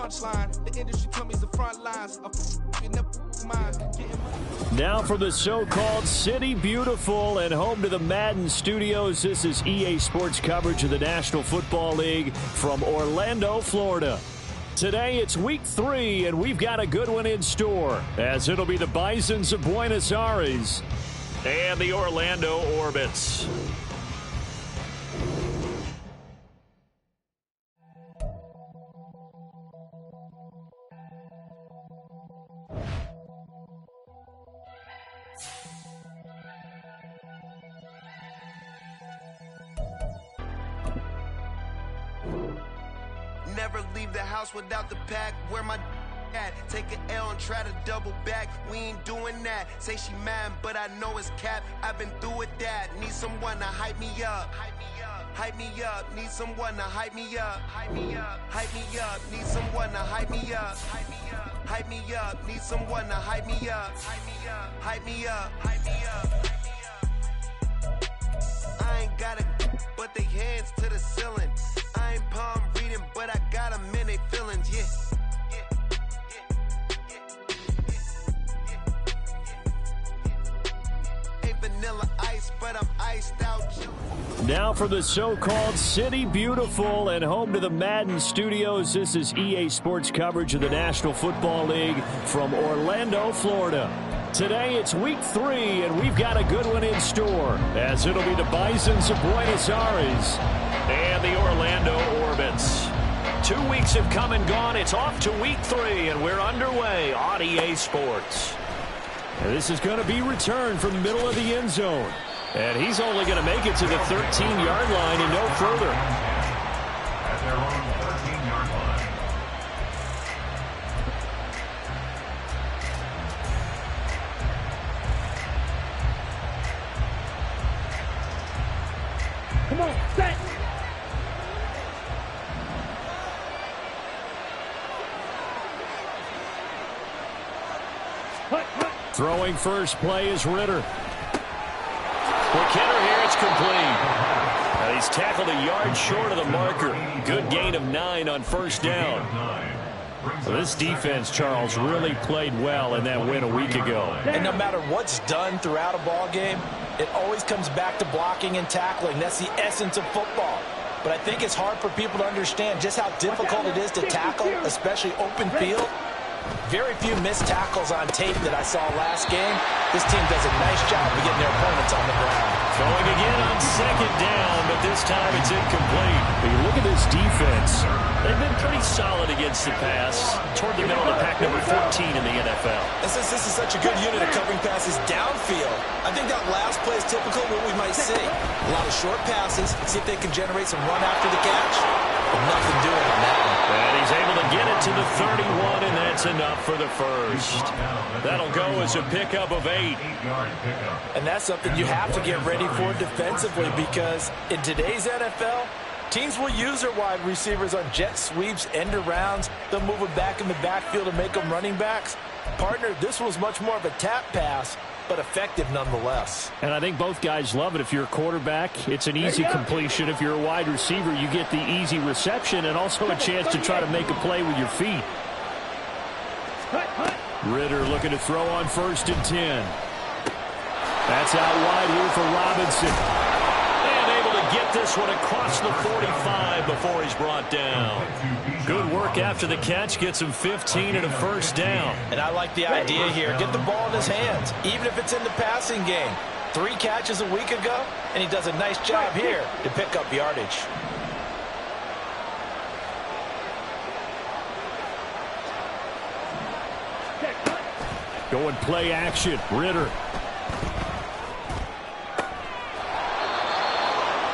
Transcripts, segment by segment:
punchline. The industry told me the front lines. Now for the so-called City Beautiful and home to the Madden studios. This is EA Sports coverage of the National Football League from Orlando, Florida. Today it's week 3, and we've got a good one in store, as it'll be the Bisons of Buenos Aires and the Orlando Orbits. Never leave the house without the pack. Where my at? Take an L and try to double back. We ain't doing that. Say she mad, but I know it's cap. I've been through with that. Need someone to hype me up. Hype me up. Hype me up. Need someone to hype me up. Hype me up. Hype me up. Need someone to hype me up. Hype me up. Hype me up. Need someone to hype me up. Hype me up. Hype me up. Hype me up. I ain't got it, but they hands to the ceiling. I ain't palm reading, but I got them in they feelings, yeah. Ain't vanilla ice, but I'm iced out. Now for the so-called City Beautiful and home to the Madden studios. This is EA Sports coverage of the National Football League from Orlando, Florida. Today it's week 3, and we've got a good one in store, as it'll be the Bisons of Buenos Aires and the Orlando Orbits. 2 weeks have come and gone. It's off to week 3, and we're underway on EA Sports. And this is going to be returned from the middle of the end zone. And he's only going to make it to the 13-yard line and no further. At their own 13-yard line. Come on, set! Throwing first play is Ritter. McKinnon here, it's complete. He's tackled a yard short of the marker. Good gain of 9 on first down. This defense, Charles, really played well in that win a week ago. And no matter what's done throughout a ball game, it always comes back to blocking and tackling. That's the essence of football. But I think it's hard for people to understand just how difficult it is to tackle, especially open field. Very few missed tackles on tape that I saw last game. This team does a nice job of getting their opponents on the ground. Going again on second down, but this time it's incomplete. But you look at this defense. They've been pretty solid against the pass. Toward the middle of the pack, number 14 in the NFL. And since this is such a good unit of covering passes downfield, I think that last play is typical of what we might see. A lot of short passes, see if they can generate some run after the catch. But nothing doing on that one. And he's able to get it to the 31, and that's enough for the first. That'll go as a pickup of 8. And that's something you have to get ready for defensively, because in today's NFL, teams will use their wide receivers on jet sweeps, end arounds. They'll move them back in the backfield to make them running backs. Partner, this was much more of a tap pass, but effective nonetheless. And I think both guys love it. If you're a quarterback, it's an easy completion. If you're a wide receiver, you get the easy reception and also a chance to try to make a play with your feet. Ritter looking to throw on 1st and 10. That's out wide here for Robinson. And able to get this one across the 45 before he's brought down. Good work after the catch. Gets him 15 and a first down. And I like the idea here. Get the ball in his hands, even if it's in the passing game. 3 catches a week ago, and he does a nice job here to pick up yardage. Going play action. Ritter.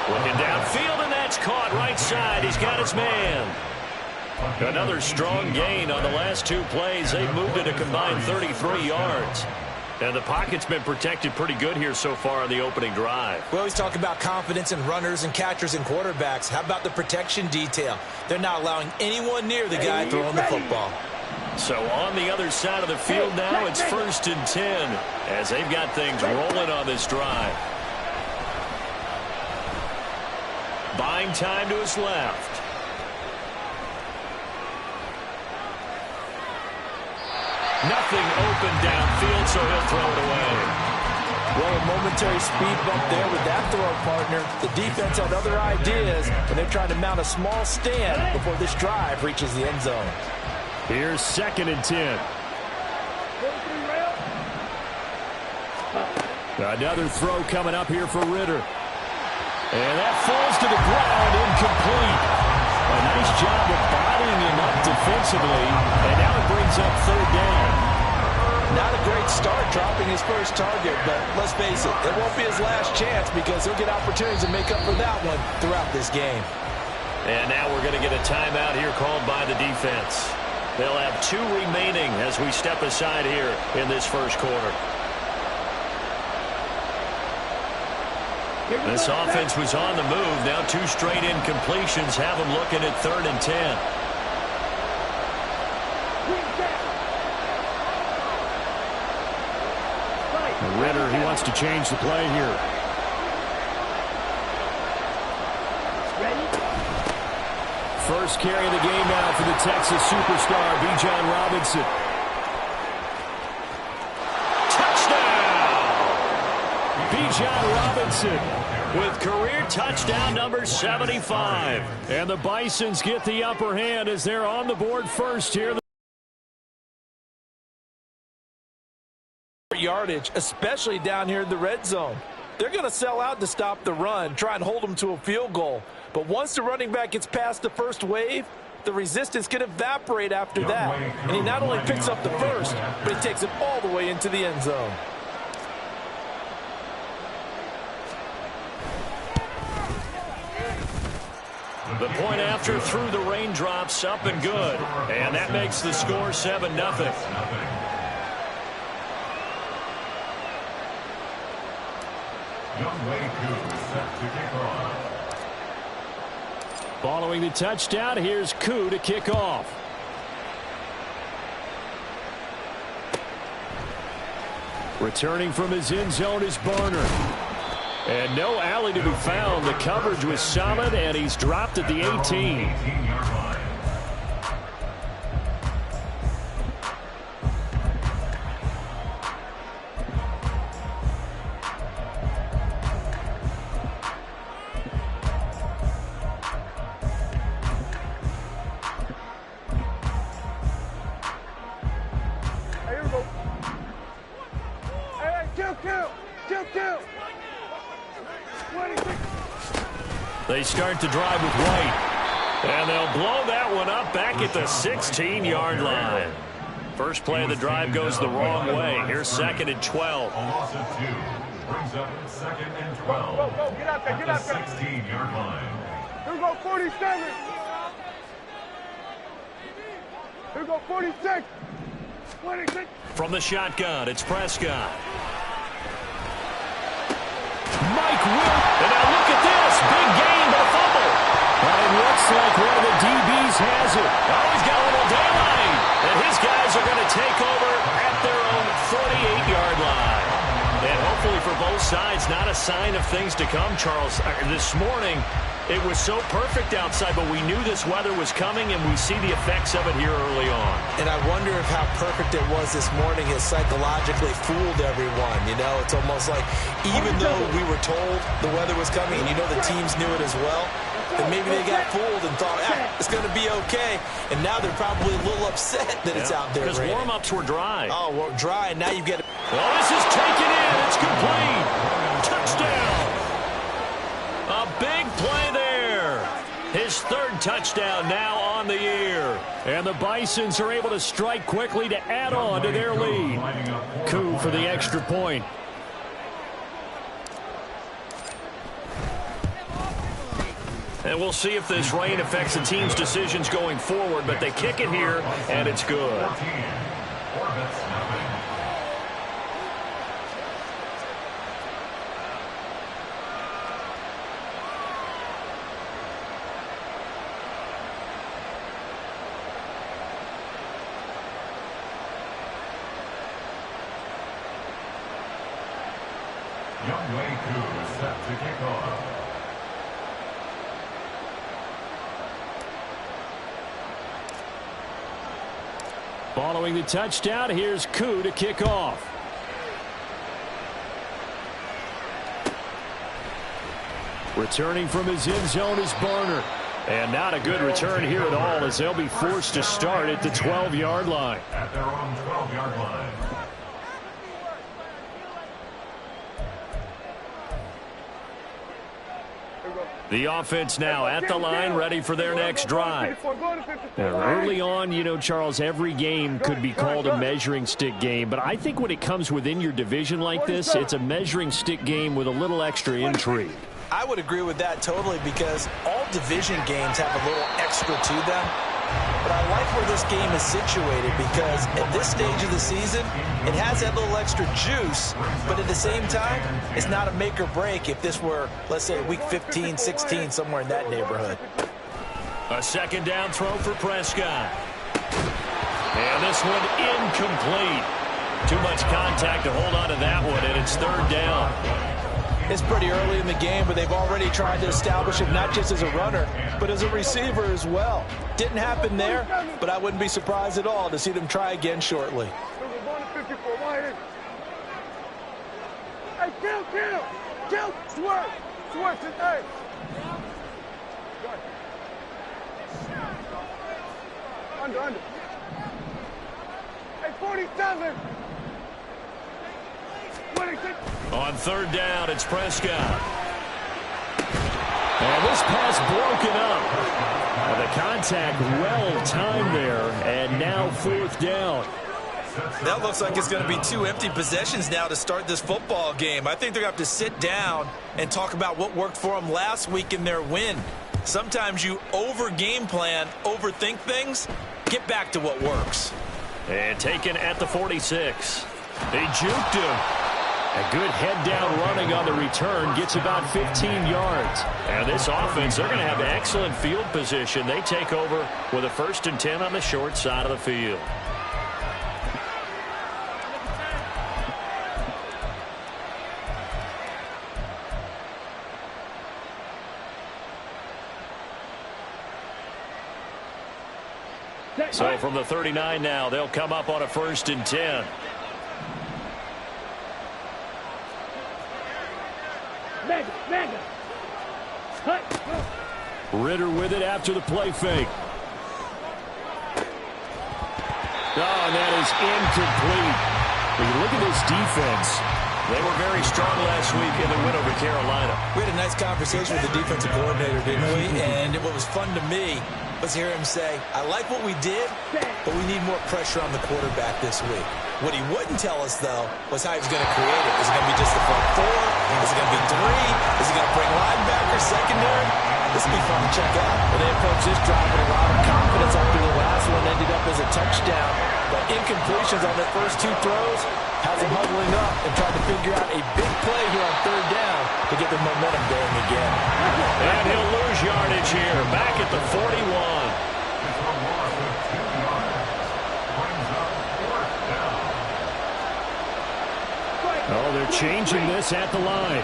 Looking downfield, and that's caught right side. He's got his man. Another strong gain on the last 2 plays. They've moved it a combined 33 yards. And the pocket's been protected pretty good here so far on the opening drive. We always talk about confidence in runners and catchers and quarterbacks. How about the protection detail? They're not allowing anyone near the guy throwing the football. So on the other side of the field now, it's 1st and 10 as they've got things rolling on this drive. Buying time to his left. Nothing open downfield, so he'll throw it away. Well, a momentary speed bump there with that throw partner. The defense had other ideas, and they're trying to mount a small stand before this drive reaches the end zone. Here's 2nd and 10. Another throw coming up here for Ritter. And that falls to the ground, incomplete. A nice job of bodying him up defensively, and now it brings up 3rd down. Not a great start dropping his first target, but let's face it, it won't be his last chance because he'll get opportunities to make up for that one throughout this game. And now we're going to get a timeout here called by the defense. They'll have 2 remaining as we step aside here in this first quarter. This offense was on the move. Now 2 straight incompletions have them looking at 3rd and 10. Ritter, he wants to change the play here. First carry of the game now for the Texas superstar, Bijan Robinson. Bijan Robinson with career touchdown number 75. And the Bisons get the upper hand as they're on the board first here. Yardage, especially down here in the red zone. They're going to sell out to stop the run, try and hold them to a field goal. But once the running back gets past the first wave, the resistance can evaporate after that. And he not only picks up the first, but he takes it all the way into the end zone. The point after through the raindrops, up and good. And that makes the score 7-0. Following the touchdown, here's Koo to kick off. Returning from his end zone is Barner. And no alley to be found. The coverage was solid, and he's dropped at the 18. They start to drive with White. And they'll blow that one up back at the 16-yard line. First play of the drive goes the wrong way. Here's 2nd and 12. A loss of 2 brings up 2nd and 12. Go, get out there, get out there. 16-yard line. Here we go, 47. Here we go, 46. 26. From the shotgun, it's Prescott. Mike Will. And now look at this. Big gain, but a fumble. And it looks like one of the DBs has it. Oh, he's got a little daylight. And his guys are going to take over at their own 48-yard line. And hopefully for both sides, not a sign of things to come, Charles. This morning, it was so perfect outside, but we knew this weather was coming, and we see the effects of it here early on. And I wonder if how perfect it was this morning has psychologically fooled everyone. You know, it's almost like even though we were told the weather was coming, and you know the teams knew it as well, then maybe they got fooled and thought, it's going to be okay. And now they're probably a little upset that it's out there. Because warm-ups were dry. Oh, well, dry, and now you get it. Well, this is taken in. It's complete. Touchdown. A big play there. His 3rd touchdown now on the year. And the Bisons are able to strike quickly to add on to their lead. Koo for the extra point. And we'll see if this rain affects the team's decisions going forward, but they kick it here, and it's good. Youngway Koo set to kick off. Following the touchdown, here's Koo to kick off. Returning from his end zone is Barner. And not a good return here at all, as they'll be forced to start at the 12-yard line. At their own 12-yard line. The offense now at the line, ready for their next drive. Now, early on, you know, Charles, every game could be called a measuring stick game. But I think when it comes within your division like this, it's a measuring stick game with a little extra intrigue. I would agree with that totally, because all division games have a little extra to them. But I like where this game is situated, because at this stage of the season, it has that little extra juice, but at the same time, it's not a make or break if this were, let's say, week 15, 16, somewhere in that neighborhood. A second down throw for Prescott. And this one incomplete. Too much contact to hold on to that one, and it's third down. It's pretty early in the game, but they've already tried to establish him not just as a runner, but as a receiver as well. Didn't happen there, but I wouldn't be surprised at all to see them try again shortly. Hey, kill, switch it, hey. Under. Hey, 47. On third down, it's Prescott. And this pass broken up. And the contact well-timed there, and now fourth down. That looks like it's going to be two empty possessions now to start this football game. I think they're going to have to sit down and talk about what worked for them last week in their win. Sometimes you over-game plan, overthink things, get back to what works. And taken at the 46. They juked him. A good head-down running on the return, gets about 15 yards. And this offense, they're going to have excellent field position. They take over with a 1st and 10 on the short side of the field. So from the 39 now, they'll come up on a 1st and 10. Ritter with it after the play fake. Oh, and that is incomplete. When you look at this defense, they were very strong last week in the win over Carolina. We had a nice conversation with the defensive coordinator, didn't we? And what was fun to me was hear him say, I like what we did, but we need more pressure on the quarterback this week. What he wouldn't tell us, though, was how he was going to create it. Is it going to be just the front four? Is it going to be three? Is he going to bring linebackers, secondary? This will be fun to check out. Well, they approached this drive with a lot of confidence after the last one ended up as a touchdown. But incompletions on their first two throws has them huddling up and trying to figure out a big play here on third down to get the momentum going again. And he'll lose yardage here, back at the 41. Oh, they're changing this at the line.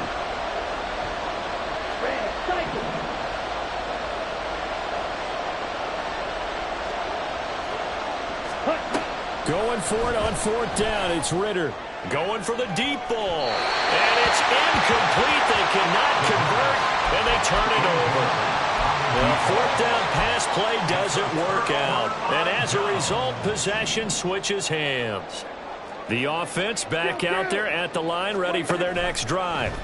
Going for it on fourth down. It's Ritter. Going for the deep ball. And it's incomplete. They cannot convert, and they turn it over. The fourth down pass play doesn't work out. And as a result, possession switches hands. The offense back out there at the line, ready for their next drive.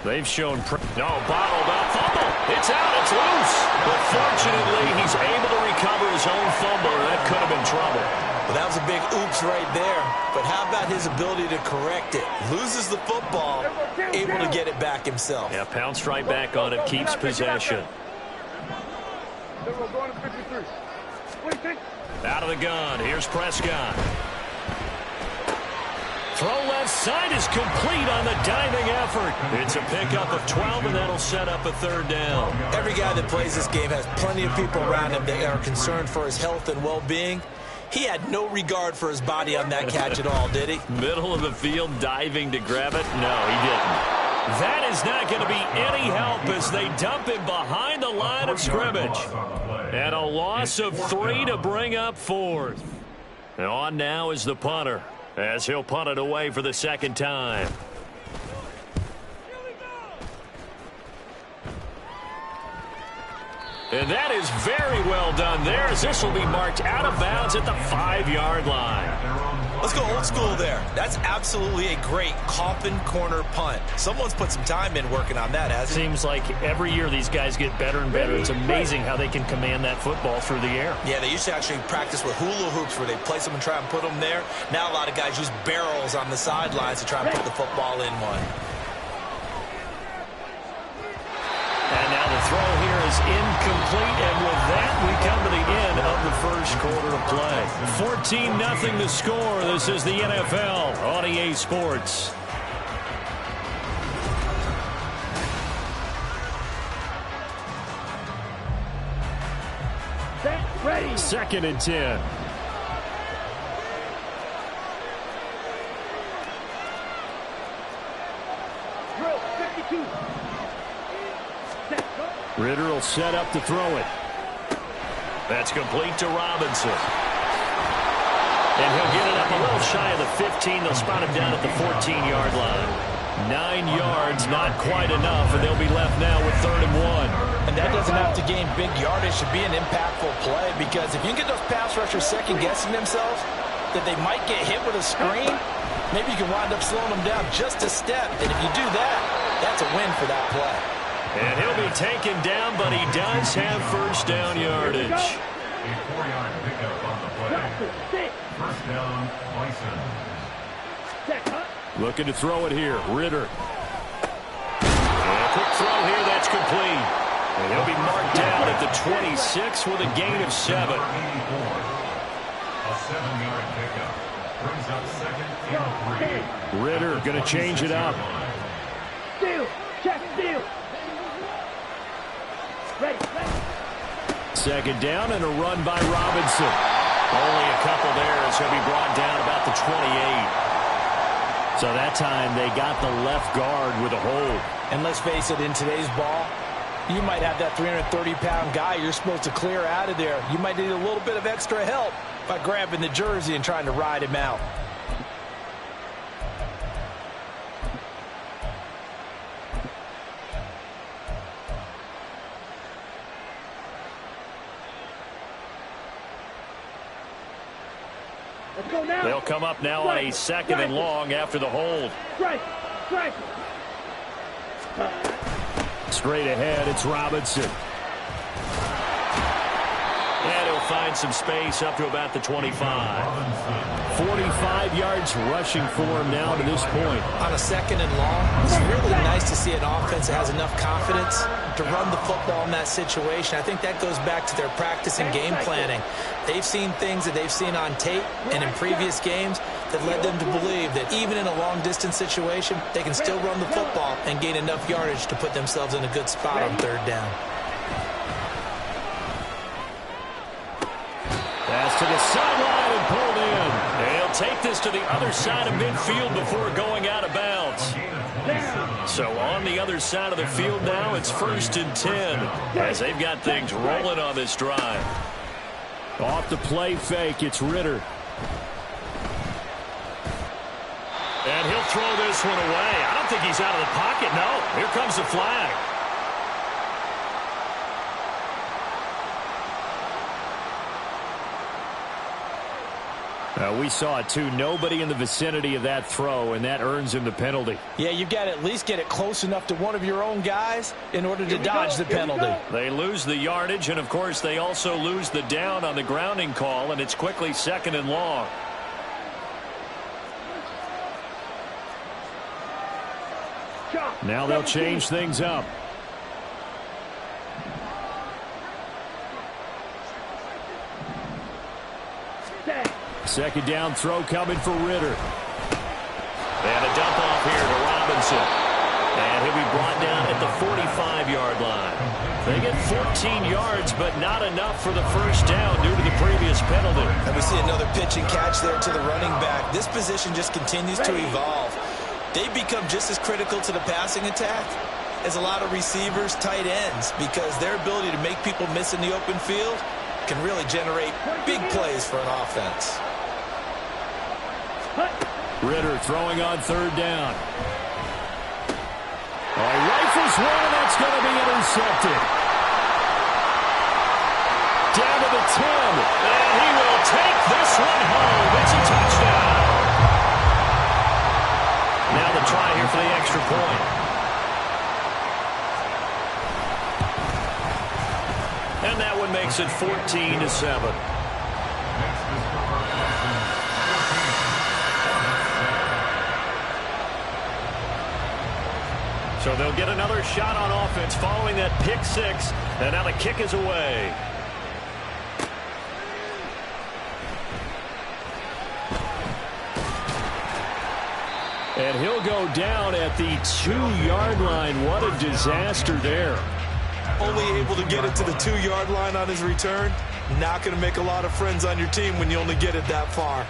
They've shown bottled up fumble. It's out. It's loose. But fortunately, he's able to recover his own fumble, or that could have been trouble. Well, that was a big oops right there. But how about his ability to correct it? Loses the football, able to get it back himself. Yeah, pounced right back on it, keeps possession. Out of the gun. Here's Prescott. Throw left side is complete on the diving effort. It's a pickup of 12, and that'll set up a third down. Every guy that plays this game has plenty of people around him that are concerned for his health and well-being. He had no regard for his body on that catch at all, did he? Middle of the field, diving to grab it? No, he didn't. That is not going to be any help as they dump him behind the line of scrimmage. And a loss of 3 to bring up fourth. And on now is the punter, as he'll punt it away for the second time. And that is very well done there, as this will be marked out of bounds at the 5-yard line. Let's go old school there. That's absolutely a great coffin corner punt. Someone's put some time in working on that, hasn't it? Seems like every year these guys get better and better. It's amazing how they can command that football through the air. Yeah, they used to actually practice with hula hoops where they place them and try and put them there. Now a lot of guys use barrels on the sidelines to try and put the football in one. And now the throw here is incomplete, and with that, we come to the end of the first quarter of play. 14-0 the score. This is the NFL on EA Sports. Ready. 2nd and 10. Drill 52. Ritter will set up to throw it. That's complete to Robinson. And he'll get it up a little shy of the 15. They'll spot him down at the 14-yard line. 9 yards, not quite enough, and they'll be left now with 3rd and 1. And that doesn't have to gain big yardage to be an impactful play, because if you can get those pass rushers second-guessing themselves that they might get hit with a screen, maybe you can wind up slowing them down just a step. And if you do that, that's a win for that play. And he'll be taken down, but he does have first down yardage. A 4-yard pickup on the play. First down, Bison. Looking to throw it here. Ritter. And a quick throw here. That's complete. And he'll be marked down at the 26 with a gain of 7. A 7-yard pickup. Brings up 2nd and 3. Ritter going to change it up. Steal. Check steal. Ready. 2nd down and a run by Robinson. Only a couple there as he'll be brought down about the 28. So that time they got the left guard with a hold. And let's face it, in today's ball, you might have that 330-pound guy you're supposed to clear out of there. You might need a little bit of extra help by grabbing the jersey and trying to ride him out. Let's go now. They'll come up now on a 2nd and long after the hold. Strike. Strike. Straight ahead, it's Robinson. And he'll find some space up to about the 25. 45 yards rushing for him now to this point. On a 2nd and long, it's really nice to see an offense that has enough confidence to run the football in that situation. I think that goes back to their practice and game planning. They've seen things that they've seen on tape and in previous games that led them to believe that even in a long-distance situation, they can still run the football and gain enough yardage to put themselves in a good spot on 3rd down. Pass to the sideline and pulled in. They'll take this to the other side of midfield before going out of bounds. So on the other side of the field now, it's 1st and 10 as they've got things rolling on this drive. Off the play fake, it's Ritter. And he'll throw this one away. I don't think he's out of the pocket. No, here comes the flag. We saw it too. Nobody in the vicinity of that throw, and that earns him the penalty. Yeah, you've got to at least get it close enough to one of your own guys in order to dodge the penalty. They lose the yardage, and of course they also lose the down on the grounding call, and it's quickly 2nd and long. Now they'll change things up. Second down throw coming for Ritter. And a dump off here to Robinson. And he'll be brought down at the 45-yard line. They get 14 yards, but not enough for the first down due to the previous penalty. And we see another pitch and catch there to the running back. This position just continues to evolve. They become just as critical to the passing attack as a lot of receivers, tight ends, because their ability to make people miss in the open field can really generate big plays for an offense. Ritter throwing on third down. Rifles one, and that's going to be intercepted. Down to the 10, and he will take this one home. It's a touchdown. Now the try here for the extra point. And that one makes it 14-7. So they'll get another shot on offense following that pick six. And now the kick is away. And he'll go down at the 2-yard line. What a disaster there. Only able to get it to the 2-yard line on his return. Not going to make a lot of friends on your team when you only get it that far.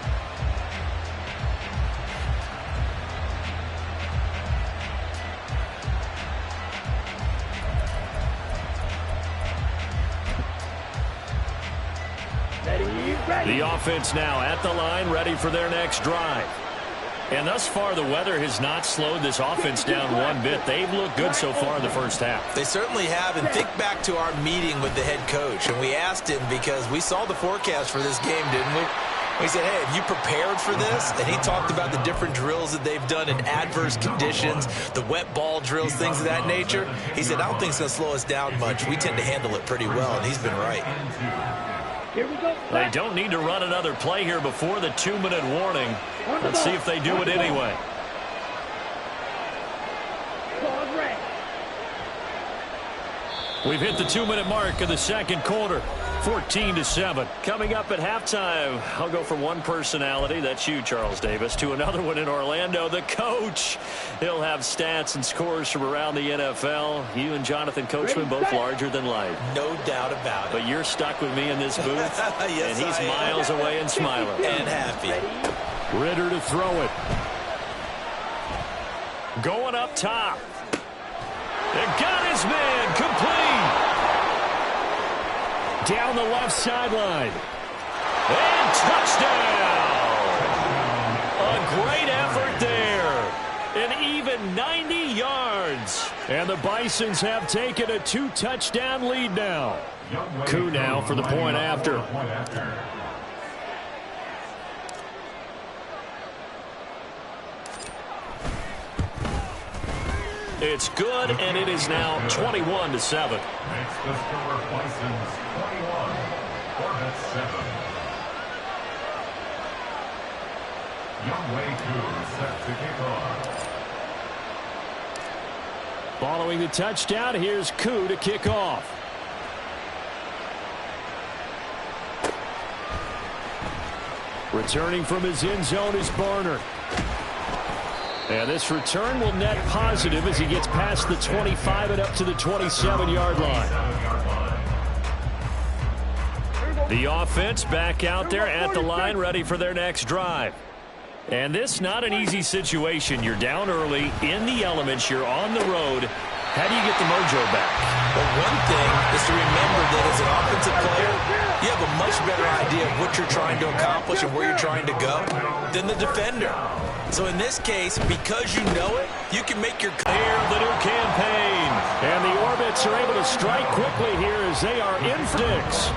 The offense now at the line, ready for their next drive. And thus far, the weather has not slowed this offense down one bit. They've looked good so far in the first half. They certainly have. And think back to our meeting with the head coach. And we asked him because we saw the forecast for this game, didn't we? We said, hey, have you prepared for this? And he talked about the different drills that they've done in adverse conditions, the wet ball drills, things of that nature. He said, I don't think it's going to slow us down much. We tend to handle it pretty well, and he's been right. Here we go. They don't need to run another play here before the 2-minute warning. Let's see if they do it anyway. We've hit the 2-minute mark of the second quarter. 14-7. Coming up at halftime, I'll go from one personality, that's you, Charles Davis, to another one in Orlando, the coach. He'll have stats and scores from around the NFL. You and Jonathan Coachman both larger than life. No doubt about it. But you're stuck with me in this booth, yes, and he's miles away and smiling. And happy. Ritter to throw it. Going up top. And got his man complete. Down the left sideline. And touchdown! A great effort there. An even 90 yards. And the Bisons have taken a 2-touchdown lead now. Koo now for the point after. It's good, and it is now 21-7. Makes the score Bisons 21, Hornets 7. Younghoe Koo set to kick off. Following the touchdown, here's Koo to kick off. Returning from his end zone is Barner. And this return will net positive as he gets past the 25 and up to the 27-yard line. The offense back out there at the line, ready for their next drive. And this not an easy situation. You're down early, in the elements, you're on the road. How do you get the mojo back? Well, one thing is to remember that as an offensive player, you have a much better idea of what you're trying to accomplish and where you're trying to go than the defender. So in this case, because you know it, you can make your here the new campaign. And the Orbits are able to strike quickly here as they are in six.